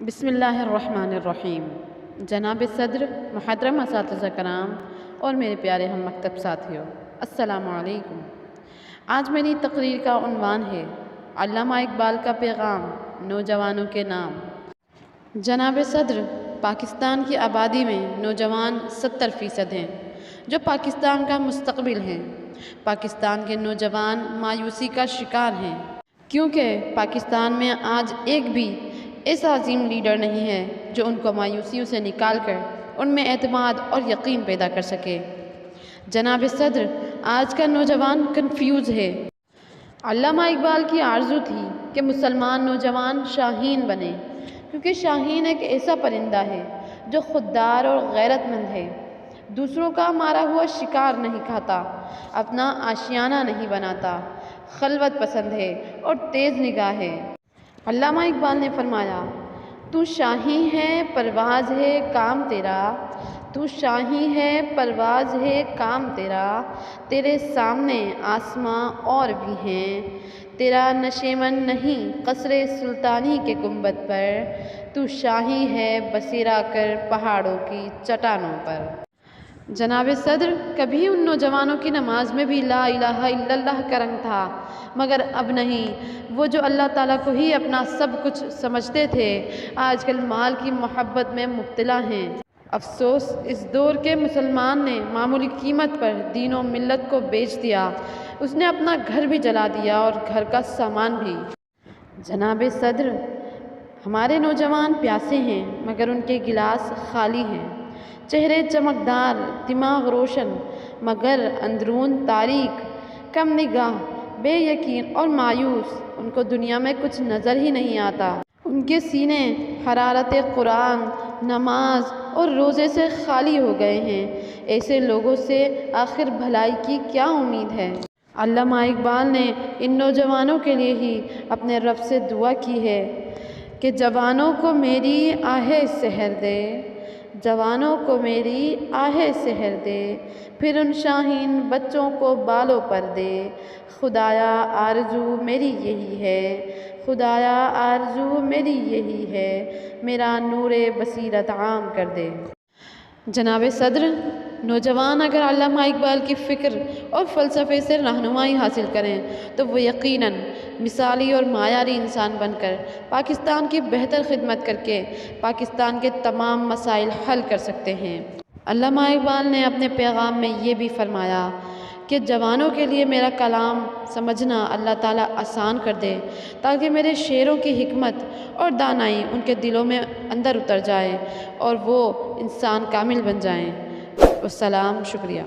بسم اللہ الرحمن الرحیم۔ جناب صدر، محترم اساتذہ کرام اور میرے پیارے ہم مکتب ساتھیوں، السلام علیکم۔ آج میری تقریر کا عنوان ہے علامہ اقبال کا پیغام نوجوانوں کے نام۔ جناب صدر، پاکستان کی آبادی میں نوجوان 70% ہیں جو پاکستان کا مستقبل ہیں۔ پاکستان کے نوجوان مایوسی کا شکار ہیں کیونکہ پاکستان میں آج ایک بھی ایسا عظیم لیڈر نہیں ہے جو ان کو مایوسیوں سے نکال کر ان میں اعتماد اور یقین پیدا کر سکے۔ جناب صدر، آج کا نوجوان کنفیوز ہے۔ علامہ اقبال کی آرزو تھی کہ مسلمان نوجوان شاہین بنے، کیونکہ شاہین ایک ایسا پرندہ ہے جو خوددار اور غیرت مند ہے، دوسروں کا مارا ہوا شکار نہیں کھاتا، اپنا آشیانہ نہیں بناتا، خلوت پسند ہے اور تیز نگاہ ہے۔ علامہ اقبال نے فرمایا، تو شاہی ہے پرواز ہے کام تیرا، تو شاہی ہے پرواز ہے کام تیرا، تیرے سامنے آسماں اور بھی ہیں، تیرا نشیمن نہیں قصر سلطانی کے گنبد پر، تو شاہی ہے بسیرا کر پہاڑوں کی چٹانوں پر۔ جناب صدر، کبھی ان نوجوانوں کی نماز میں بھی لا الہ الا اللہ کا رنگ تھا، مگر اب نہیں۔ وہ جو اللہ تعالیٰ کو ہی اپنا سب کچھ سمجھتے تھے، آج کل مال کی محبت میں مبتلا ہیں۔ افسوس، اس دور کے مسلمان نے معمولی قیمت پر دین و ملت کو بیچ دیا، اس نے اپنا گھر بھی جلا دیا اور گھر کا سامان بھی۔ جناب صدر، ہمارے نوجوان پیاسے ہیں مگر ان کے گلاس خالی ہیں، چہرے چمکدار، دماغ روشن، مگر اندرون تاریک، کم نگاہ، بے یقین اور مایوس، ان کو دنیا میں کچھ نظر ہی نہیں آتا۔ ان کے سینے حرارت قرآن، نماز اور روزے سے خالی ہو گئے ہیں۔ ایسے لوگوں سے آخر بھلائی کی کیا امید ہے؟ علامہ اقبال نے ان نوجوانوں کے لیے ہی اپنے رب سے دعا کی ہے کہ جوانوں کو میری آہ سحر دے، جوانوں کو میری آہ سحر دے، پھر ان شاہین بچوں کو بالوں پر دے، خدایا آرزو میری یہی ہے، خدایا آرزو میری یہی ہے، میرا نور بصیرت عام کر دے۔ جناب صدر، نوجوان اگر علامہ اقبال کی فکر اور فلسفے سے رہنمائی حاصل کریں تو وہ یقیناً مثالی اور معیاری انسان بن کر پاکستان کی بہتر خدمت کر کے پاکستان کے تمام مسائل حل کر سکتے ہیں۔ علامہ اقبال نے اپنے پیغام میں یہ بھی فرمایا کہ جوانوں کے لیے میرا کلام سمجھنا اللہ تعالیٰ آسان کر دے تاکہ میرے شعروں کی حکمت اور دانائی ان کے دلوں میں اندر اتر جائے اور وہ انسان کامل بن جائیں۔ والسلام، شکریہ۔